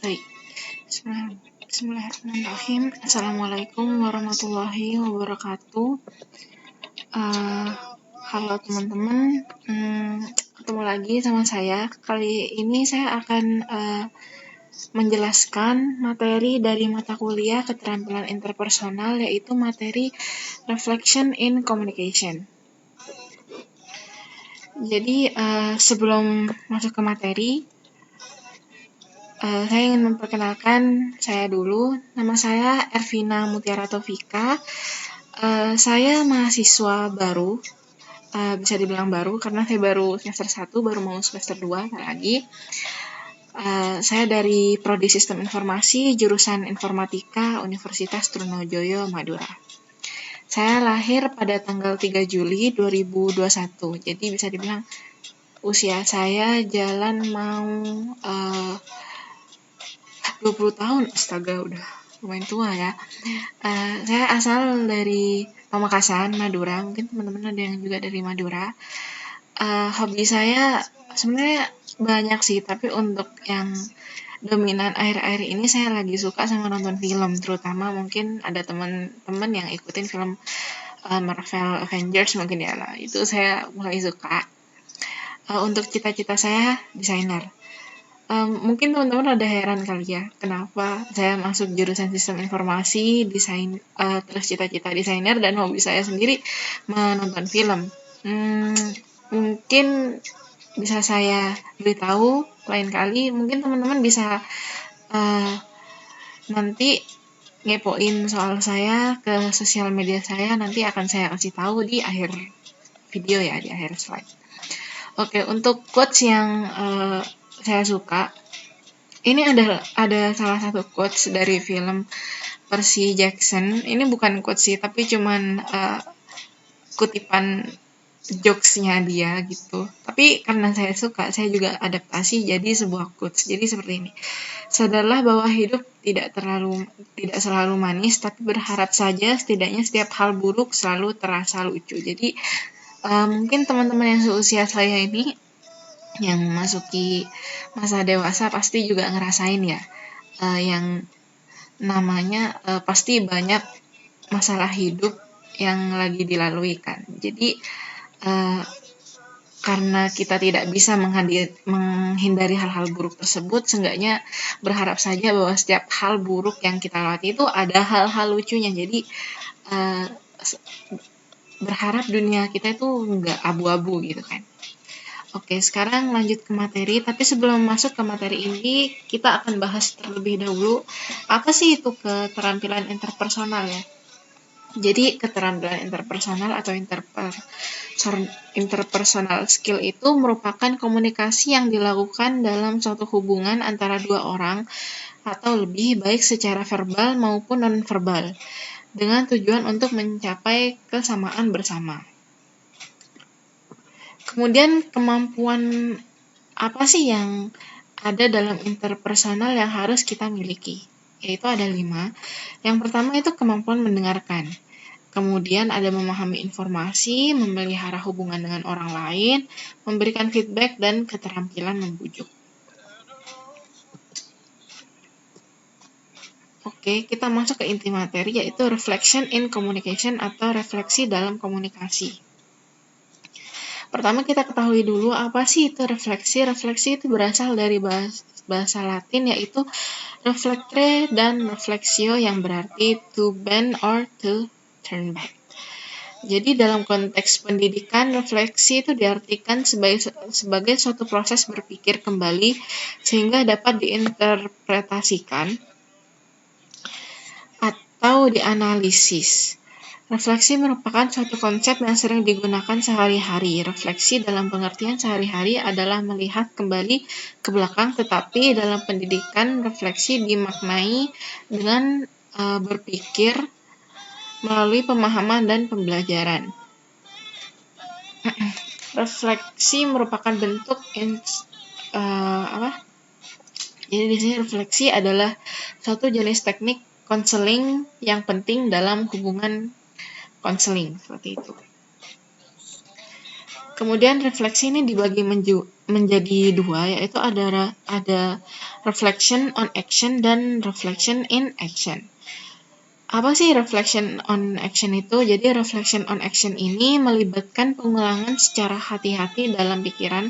Baik. Bismillahirrahmanirrahim. Assalamualaikum warahmatullahi wabarakatuh. Halo teman-teman, ketemu lagi sama saya. Kali ini saya akan menjelaskan materi dari mata kuliah keterampilan interpersonal, yaitu materi Reflection in Communication. Jadi sebelum masuk ke materi, saya ingin memperkenalkan saya dulu. Nama saya Ervina Mutiara Taufika. Saya mahasiswa baru, bisa dibilang baru karena saya baru semester 1, baru mau semester 2 lagi. Saya dari Prodi Sistem Informasi, jurusan Informatika, Universitas Trunojoyo, Madura. Saya lahir pada tanggal 3 Juli 2021, jadi bisa dibilang usia saya jalan mau 20 tahun, astaga udah lumayan tua ya. Saya asal dari Pamekasan, Madura, mungkin teman-teman ada yang juga dari Madura. Hobi saya sebenarnya banyak sih, tapi untuk yang dominan akhir-akhir ini saya lagi suka sama nonton film, terutama mungkin ada teman-teman yang ikutin film Marvel Avengers mungkin ya lah, itu saya mulai suka. Untuk cita-cita saya desainer. Mungkin teman-teman ada heran kali ya, kenapa saya masuk jurusan sistem informasi, desain, terus cita-cita desainer, dan hobi saya sendiri menonton film. Mungkin bisa saya beritahu lain kali, mungkin teman-teman bisa nanti ngepoin soal saya ke sosial media saya, nanti akan saya kasih tahu di akhir video ya, di akhir slide. Oke, untuk quotes yang saya suka, ini ada salah satu quotes dari film Percy Jackson. Ini bukan quotes sih, tapi cuman kutipan jokes-nya dia gitu. Tapi karena saya suka, saya juga adaptasi jadi sebuah quotes. Jadi seperti ini. Sadarlah bahwa hidup tidak selalu manis, tapi berharap saja setidaknya setiap hal buruk selalu terasa lucu. Jadi mungkin teman-teman yang seusia saya ini yang memasuki masa dewasa pasti juga ngerasain ya, yang namanya pasti banyak masalah hidup yang lagi dilalui kan. Jadi karena kita tidak bisa menghindari hal-hal buruk tersebut, seenggaknya berharap saja bahwa setiap hal buruk yang kita lewati itu ada hal-hal lucunya. Jadi berharap dunia kita itu nggak abu-abu gitu kan. Oke, sekarang lanjut ke materi, tapi sebelum masuk ke materi ini, kita akan bahas terlebih dahulu, apa sih itu keterampilan interpersonal ya? Jadi, keterampilan interpersonal atau interpersonal skill itu merupakan komunikasi yang dilakukan dalam suatu hubungan antara dua orang atau lebih, baik secara verbal maupun non-verbal, dengan tujuan untuk mencapai kesamaan bersama. Kemudian kemampuan apa sih yang ada dalam interpersonal yang harus kita miliki? Yaitu ada 5. Yang pertama itu kemampuan mendengarkan. Kemudian ada memahami informasi, memelihara hubungan dengan orang lain, memberikan feedback, dan keterampilan membujuk. Oke, kita masuk ke inti materi, yaitu reflection in communication atau refleksi dalam komunikasi. Pertama kita ketahui dulu apa sih itu refleksi. Refleksi itu berasal dari bahasa Latin, yaitu reflectere dan reflexio, yang berarti to bend or to turn back. Jadi dalam konteks pendidikan, refleksi itu diartikan sebagai suatu proses berpikir kembali sehingga dapat diinterpretasikan atau dianalisis. Refleksi merupakan suatu konsep yang sering digunakan sehari-hari. Refleksi dalam pengertian sehari-hari adalah melihat kembali ke belakang, tetapi dalam pendidikan, refleksi dimaknai dengan berpikir melalui pemahaman dan pembelajaran. Refleksi merupakan bentuk Jadi di sini refleksi adalah suatu jenis teknik konseling yang penting dalam hubungan konseling, seperti itu. Kemudian refleksi ini dibagi menjadi dua, yaitu ada reflection on action dan reflection in action. Apa sih reflection on action itu? Jadi reflection on action ini melibatkan pengulangan secara hati-hati dalam pikiran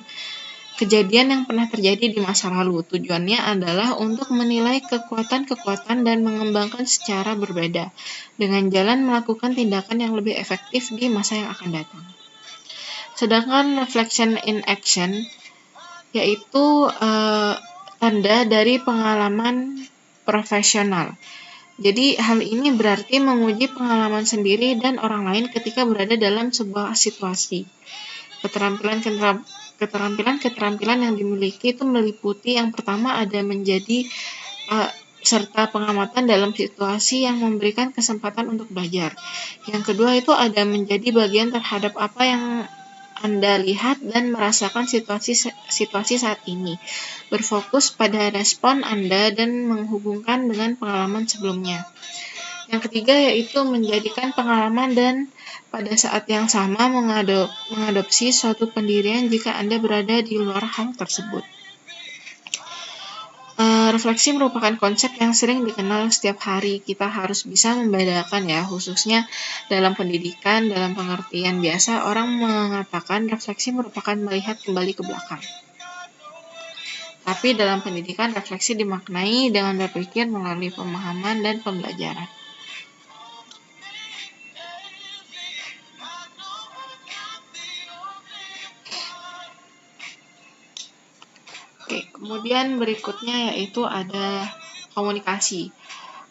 kejadian yang pernah terjadi di masa lalu. Tujuannya adalah untuk menilai kekuatan-kekuatan dan mengembangkan secara berbeda dengan jalan melakukan tindakan yang lebih efektif di masa yang akan datang. Sedangkan reflection in action yaitu tanda dari pengalaman profesional. Jadi hal ini berarti menguji pengalaman sendiri dan orang lain ketika berada dalam sebuah situasi. Keterampilan yang dimiliki itu meliputi yang pertama ada menjadi serta pengamatan dalam situasi yang memberikan kesempatan untuk belajar. Yang kedua itu ada menjadi bagian terhadap apa yang Anda lihat dan merasakan situasi saat ini. Berfokus pada respon Anda dan menghubungkan dengan pengalaman sebelumnya. Yang ketiga yaitu menjadikan pengalaman dan pada saat yang sama mengadopsi suatu pendirian jika Anda berada di luar hal tersebut. Refleksi merupakan konsep yang sering dikenal setiap hari. Kita harus bisa membedakan ya, khususnya dalam pendidikan, dalam pengertian biasa, orang mengatakan refleksi merupakan melihat kembali ke belakang. Tapi dalam pendidikan, refleksi dimaknai dengan berpikir melalui pemahaman dan pembelajaran. Oke, kemudian berikutnya yaitu ada komunikasi.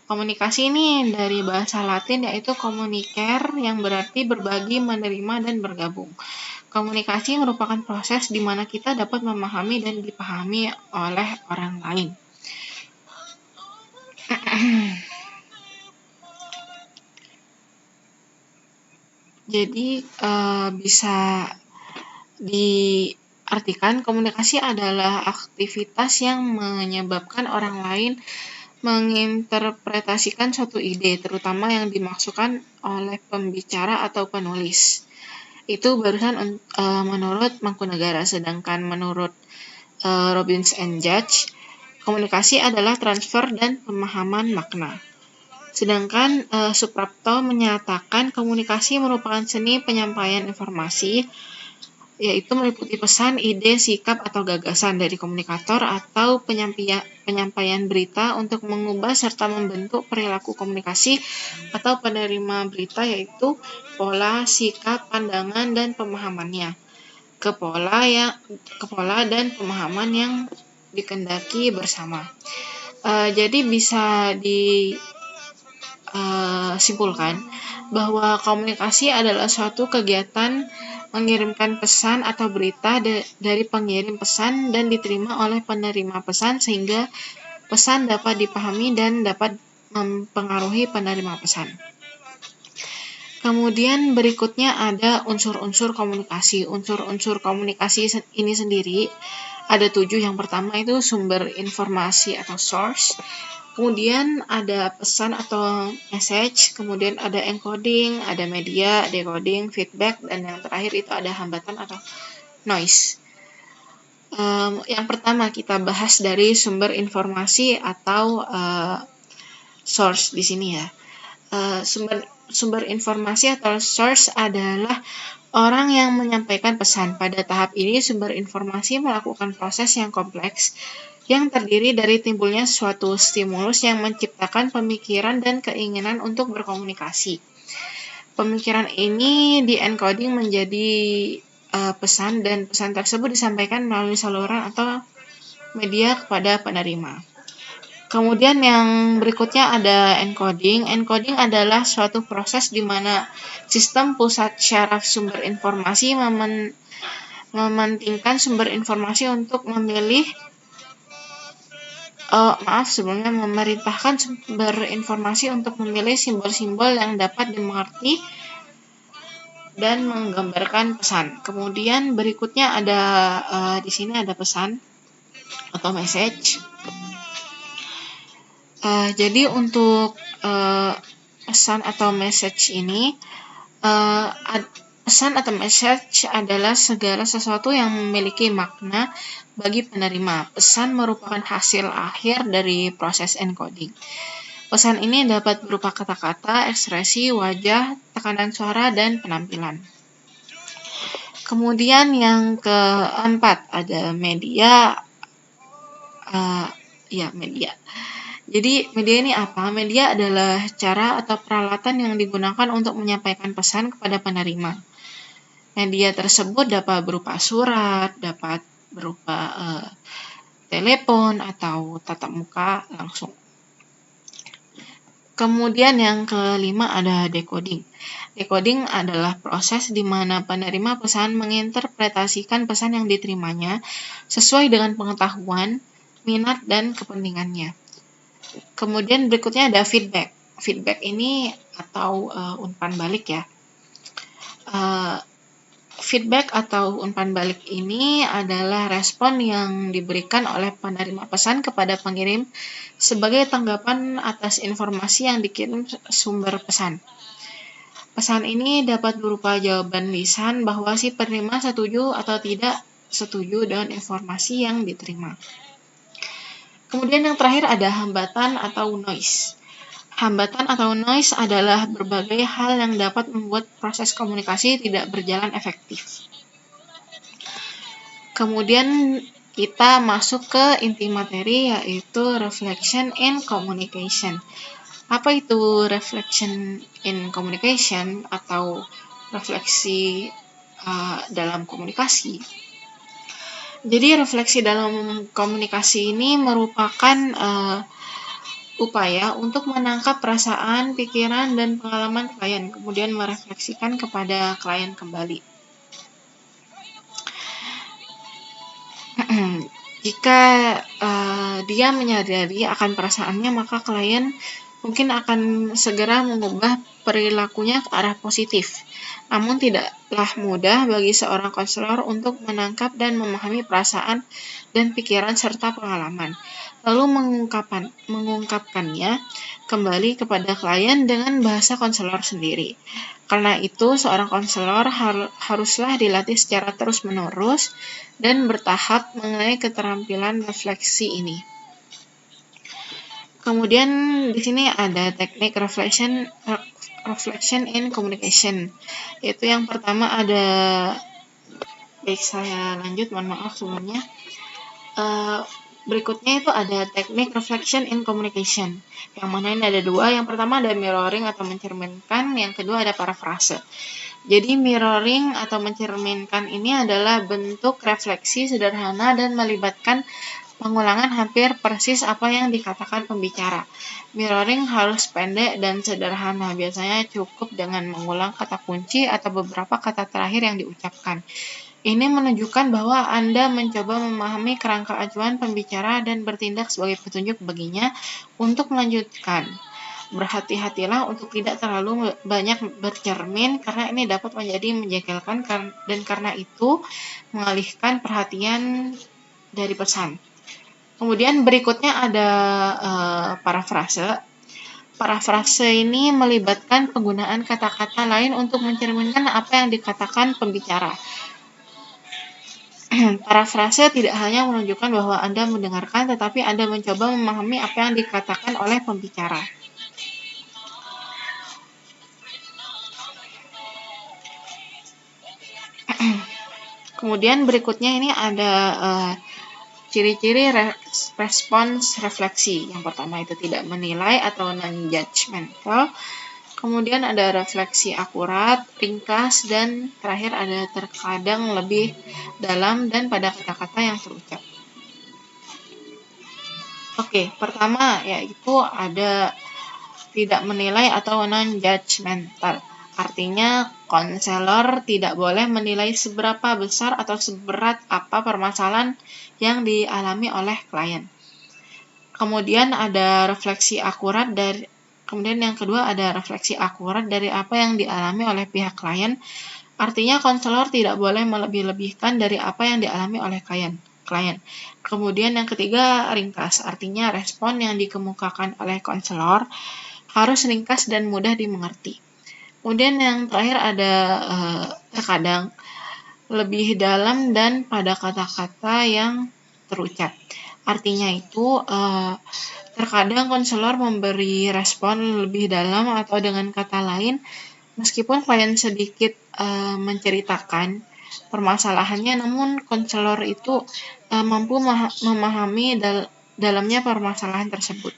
Komunikasi ini dari bahasa Latin yaitu communicare yang berarti berbagi, menerima, dan bergabung. Komunikasi merupakan proses di mana kita dapat memahami dan dipahami oleh orang lain. Jadi bisa diartikan komunikasi adalah aktivitas yang menyebabkan orang lain menginterpretasikan suatu ide, terutama yang dimaksudkan oleh pembicara atau penulis. Itu barusan menurut Mangkunegara, sedangkan menurut Robbins and Judge, komunikasi adalah transfer dan pemahaman makna. Sedangkan Suprapto menyatakan komunikasi merupakan seni penyampaian informasi, yaitu meliputi pesan, ide, sikap, atau gagasan dari komunikator atau penyampaian berita untuk mengubah serta membentuk perilaku komunikasi atau penerima berita, yaitu pola, sikap, pandangan, dan pemahamannya ke pola dan pemahaman yang dikendaki bersama. Jadi bisa disimpulkan bahwa komunikasi adalah suatu kegiatan mengirimkan pesan atau berita dari pengirim pesan dan diterima oleh penerima pesan sehingga pesan dapat dipahami dan dapat mempengaruhi penerima pesan. Kemudian berikutnya ada unsur-unsur komunikasi. Unsur-unsur komunikasi ini sendiri ada 7. Yang pertama itu sumber informasi atau source. Kemudian ada pesan atau message, kemudian ada encoding, ada media, decoding, feedback, dan yang terakhir itu ada hambatan atau noise. Yang pertama kita bahas dari sumber informasi atau source di sini ya. Sumber informasi atau source adalah orang yang menyampaikan pesan. Pada tahap ini, sumber informasi melakukan proses yang kompleks yang terdiri dari timbulnya suatu stimulus yang menciptakan pemikiran dan keinginan untuk berkomunikasi. Pemikiran ini di-encoding menjadi pesan dan pesan tersebut disampaikan melalui saluran atau media kepada penerima. Kemudian yang berikutnya ada encoding. Encoding adalah suatu proses di mana sistem pusat syaraf sumber informasi mementingkan sumber informasi untuk memerintahkan sumber informasi untuk memilih simbol-simbol yang dapat dimengerti dan menggambarkan pesan. Kemudian berikutnya ada di sini ada pesan atau message. Jadi untuk pesan atau message ini Pesan atau message adalah segala sesuatu yang memiliki makna bagi penerima. Pesan merupakan hasil akhir dari proses encoding. Pesan ini dapat berupa kata-kata, ekspresi, wajah, tekanan suara, dan penampilan. Kemudian yang keempat ada media. Media. Jadi media ini apa? Media adalah cara atau peralatan yang digunakan untuk menyampaikan pesan kepada penerima. Media tersebut dapat berupa surat, dapat berupa telepon, atau tatap muka langsung. Kemudian yang kelima ada decoding. Decoding adalah proses di mana penerima pesan menginterpretasikan pesan yang diterimanya sesuai dengan pengetahuan, minat, dan kepentingannya. Kemudian berikutnya ada feedback. Feedback ini atau umpan balik ya. Feedback atau umpan balik ini adalah respon yang diberikan oleh penerima pesan kepada pengirim sebagai tanggapan atas informasi yang dikirim sumber pesan. Pesan ini dapat berupa jawaban lisan bahwa si penerima setuju atau tidak setuju dengan informasi yang diterima. Kemudian yang terakhir ada hambatan atau noise. Hambatan atau noise adalah berbagai hal yang dapat membuat proses komunikasi tidak berjalan efektif. Kemudian kita masuk ke inti materi, yaitu reflection in communication. Apa itu reflection in communication atau refleksi dalam komunikasi? Jadi refleksi dalam komunikasi ini merupakan upaya untuk menangkap perasaan, pikiran, dan pengalaman klien, kemudian merefleksikan kepada klien kembali. Jika dia menyadari akan perasaannya, maka klien mungkin akan segera mengubah perilakunya ke arah positif. Namun tidaklah mudah bagi seorang konselor untuk menangkap dan memahami perasaan dan pikiran serta pengalaman, lalu mengungkapkannya kembali kepada klien dengan bahasa konselor sendiri. Karena itu, seorang konselor haruslah dilatih secara terus-menerus dan bertahap mengenai keterampilan refleksi ini. Kemudian di sini ada teknik reflection in communication. Yaitu yang pertama ada, saya lanjut, mohon maaf sebelumnya. Berikutnya itu ada teknik reflection in communication. Yang mana ini ada dua. Yang pertama ada mirroring atau mencerminkan, yang kedua ada parafrase. Jadi mirroring atau mencerminkan ini adalah bentuk refleksi sederhana dan melibatkan pengulangan hampir persis apa yang dikatakan pembicara. Mirroring harus pendek dan sederhana, biasanya cukup dengan mengulang kata kunci atau beberapa kata terakhir yang diucapkan. Ini menunjukkan bahwa Anda mencoba memahami kerangka acuan pembicara dan bertindak sebagai petunjuk baginya untuk melanjutkan. Berhati-hatilah untuk tidak terlalu banyak bercermin karena ini dapat menjadi menjengkelkan dan karena itu mengalihkan perhatian dari pesan. Kemudian berikutnya ada parafrase. Parafrase ini melibatkan penggunaan kata-kata lain untuk mencerminkan apa yang dikatakan pembicara. Parafrase tidak hanya menunjukkan bahwa Anda mendengarkan, tetapi Anda mencoba memahami apa yang dikatakan oleh pembicara. Kemudian berikutnya ini ada ciri-ciri respons refleksi. Yang pertama itu tidak menilai atau non-judgmental. Kemudian ada refleksi akurat, ringkas, dan terakhir ada terkadang lebih dalam dan pada kata-kata yang terucap. Oke, pertama yaitu ada tidak menilai atau non-judgmental. Artinya konselor tidak boleh menilai seberapa besar atau seberat apa permasalahan yang dialami oleh klien. Kemudian ada refleksi akurat kemudian yang kedua ada refleksi akurat dari apa yang dialami oleh pihak klien. Artinya konselor tidak boleh melebih-lebihkan dari apa yang dialami oleh klien. Kemudian yang ketiga ringkas, artinya respon yang dikemukakan oleh konselor harus ringkas dan mudah dimengerti. Kemudian yang terakhir ada terkadang lebih dalam dan pada kata-kata yang terucap. Artinya itu terkadang konselor memberi respon lebih dalam atau dengan kata lain, meskipun klien sedikit menceritakan permasalahannya, namun konselor itu mampu memahami dalamnya permasalahan tersebut.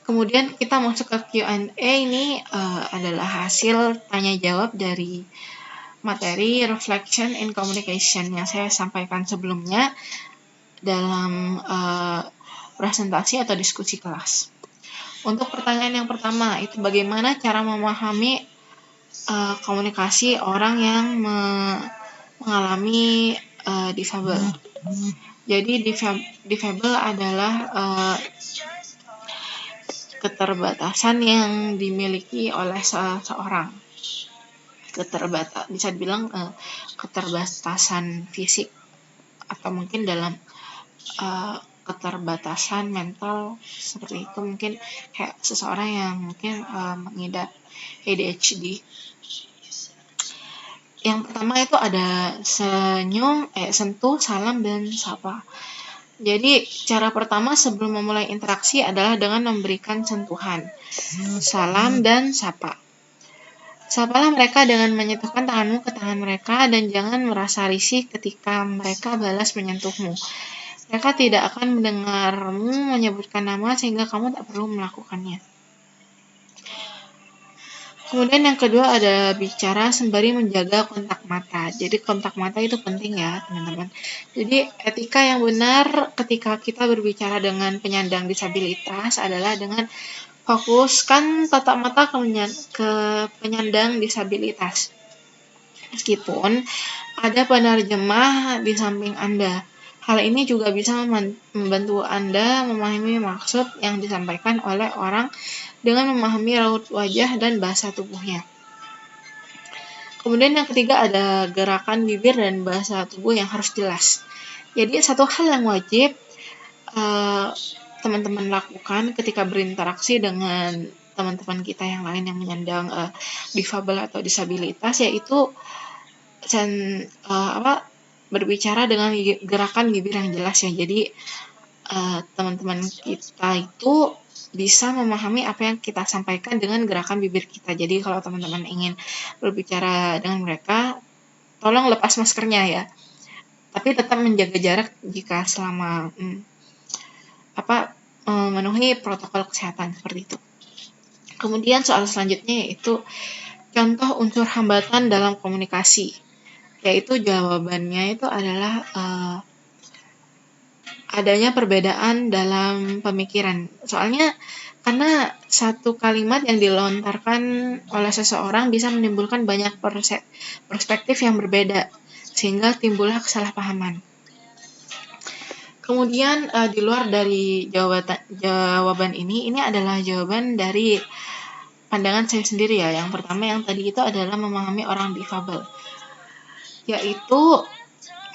Kemudian kita masuk ke Q&A. Ini adalah hasil tanya jawab dari materi Reflection in Communication yang saya sampaikan sebelumnya dalam presentasi atau diskusi kelas. Untuk pertanyaan yang pertama, itu bagaimana cara memahami komunikasi orang yang mengalami difabel. Jadi difabel adalah keterbatasan yang dimiliki oleh seseorang. Bisa dibilang keterbatasan fisik atau mungkin dalam keterbatasan mental seperti itu, mungkin kayak seseorang yang mungkin mengidap ADHD. Yang pertama itu ada senyum, sentuh, salam, dan sapa. Jadi cara pertama sebelum memulai interaksi adalah dengan memberikan sentuhan, salam, dan sapa. Sapalah mereka dengan menyentuhkan tanganmu ke tangan mereka dan jangan merasa risih ketika mereka balas menyentuhmu. Mereka tidak akan mendengarmu menyebutkan nama sehingga kamu tak perlu melakukannya. Kemudian yang kedua ada bicara sembari menjaga kontak mata. Jadi kontak mata itu penting ya teman-teman. Jadi etika yang benar ketika kita berbicara dengan penyandang disabilitas adalah dengan fokuskan tatap mata ke penyandang disabilitas. Meskipun ada penerjemah di samping Anda. Hal ini juga bisa membantu Anda memahami maksud yang disampaikan oleh orang dengan memahami raut wajah dan bahasa tubuhnya. Kemudian yang ketiga ada gerakan bibir dan bahasa tubuh yang harus jelas. Jadi satu hal yang wajib teman-teman lakukan ketika berinteraksi dengan teman-teman kita yang lain yang menyandang difabel atau disabilitas, yaitu berbicara dengan gerakan bibir yang jelas ya. Jadi teman-teman kita itu bisa memahami apa yang kita sampaikan dengan gerakan bibir kita. Jadi kalau teman-teman ingin berbicara dengan mereka, tolong lepas maskernya ya. Tapi tetap menjaga jarak jika selama memenuhi protokol kesehatan seperti itu. Kemudian soal selanjutnya yaitu contoh unsur hambatan dalam komunikasi. Yaitu jawabannya itu adalah adanya perbedaan dalam pemikiran. Soalnya karena satu kalimat yang dilontarkan oleh seseorang bisa menimbulkan banyak perspektif yang berbeda, sehingga timbullah kesalahpahaman. Kemudian di luar dari jawaban ini adalah jawaban dari pandangan saya sendiri ya. Yang pertama yang tadi itu adalah memahami orang difabel. Yaitu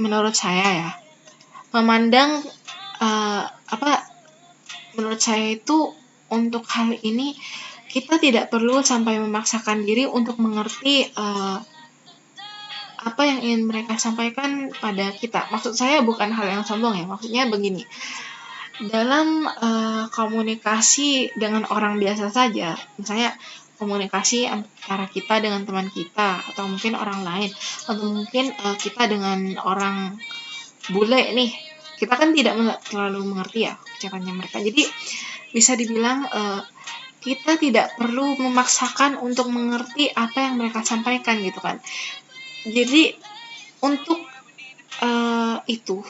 menurut saya ya, memandang menurut saya itu untuk hal ini kita tidak perlu sampai memaksakan diri untuk mengerti apa yang ingin mereka sampaikan pada kita. Maksud saya bukan hal yang sombong ya, maksudnya begini. Dalam komunikasi dengan orang biasa saja, misalnya komunikasi antara kita dengan teman kita atau mungkin orang lain, atau mungkin kita dengan orang bule nih, kita kan tidak terlalu mengerti ya ucapannya mereka. Jadi bisa dibilang kita tidak perlu memaksakan untuk mengerti apa yang mereka sampaikan gitu kan. Jadi untuk itu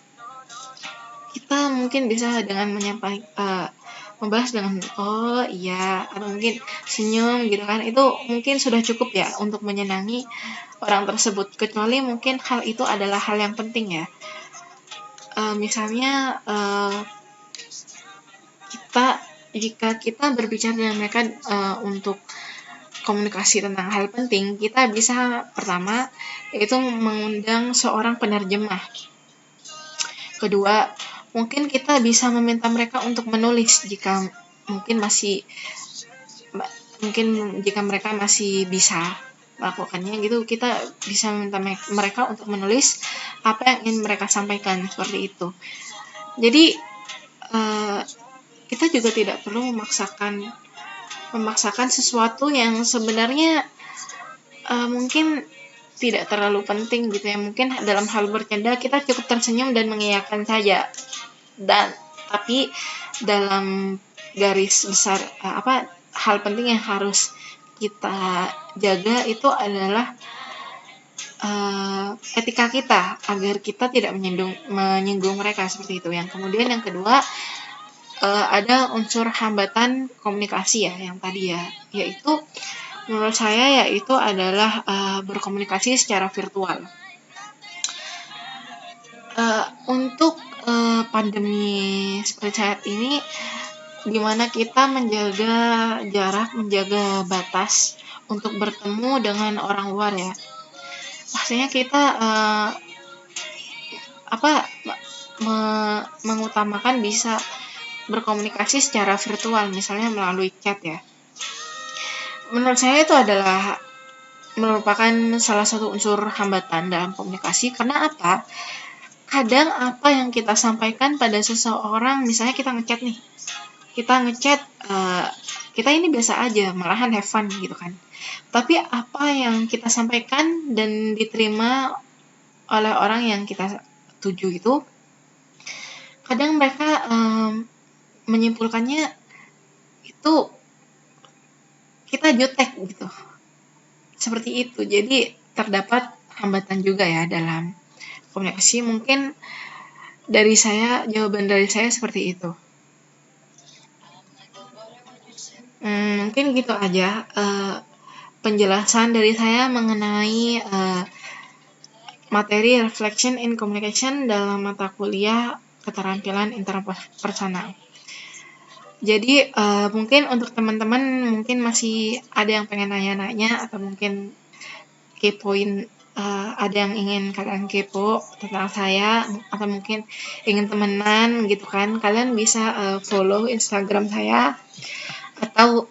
kita mungkin bisa dengan membahas dengan oh iya atau mungkin senyum gitu kan, itu mungkin sudah cukup ya untuk menyenangi orang tersebut, kecuali mungkin hal itu adalah hal yang penting ya. Misalnya jika kita berbicara dengan mereka untuk komunikasi tentang hal penting, kita bisa pertama yaitu mengundang seorang penerjemah. Kedua, mungkin kita bisa meminta mereka untuk menulis jika mungkin masih mungkin jika mereka masih bisa melakukannya gitu, kita bisa minta mereka untuk menulis apa yang ingin mereka sampaikan, seperti itu. Jadi kita juga tidak perlu memaksakan sesuatu yang sebenarnya mungkin tidak terlalu penting gitu ya. Mungkin dalam hal bercanda kita cukup tersenyum dan mengiyakan saja. Tapi dalam garis besar hal penting yang harus kita jaga itu adalah etika kita, agar kita tidak menyinggung mereka, seperti itu. Yang kemudian yang kedua, ada unsur hambatan komunikasi ya, yang tadi ya, yaitu menurut saya yaitu adalah berkomunikasi secara virtual. Untuk pandemi seperti saat ini, di mana kita menjaga jarak, menjaga batas untuk bertemu dengan orang luar ya. Maksudnya kita mengutamakan bisa berkomunikasi secara virtual, misalnya melalui chat ya. Menurut saya itu adalah merupakan salah satu unsur hambatan dalam komunikasi. Karena apa? Kadang apa yang kita sampaikan pada seseorang, misalnya kita ngechat nih, kita ini biasa aja, malahan have fun gitu kan. Tapi apa yang kita sampaikan dan diterima oleh orang yang kita tuju itu, kadang mereka menyimpulkannya itu kita jutek gitu, seperti itu. Jadi terdapat hambatan juga ya dalam komunikasi. Mungkin jawaban dari saya seperti itu. Mungkin gitu aja penjelasan dari saya mengenai materi Reflection in Communication dalam mata kuliah keterampilan interpersonal. Jadi mungkin untuk teman-teman mungkin masih ada yang pengen nanya-nanya, atau mungkin kepoin, ada yang ingin kalian kepo tentang saya, atau mungkin ingin temenan gitu kan, kalian bisa follow Instagram saya atau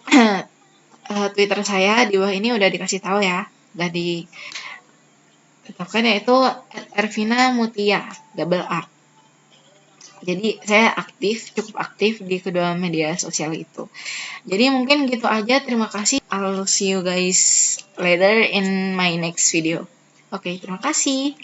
Twitter saya di bawah ini udah dikasih tahu ya, udah ditetapkan, yaitu @ervina_mutia double A. Jadi saya cukup aktif di kedua media sosial itu. Jadi mungkin gitu aja, terima kasih. I'll see you guys later in my next video. Oke, terima kasih.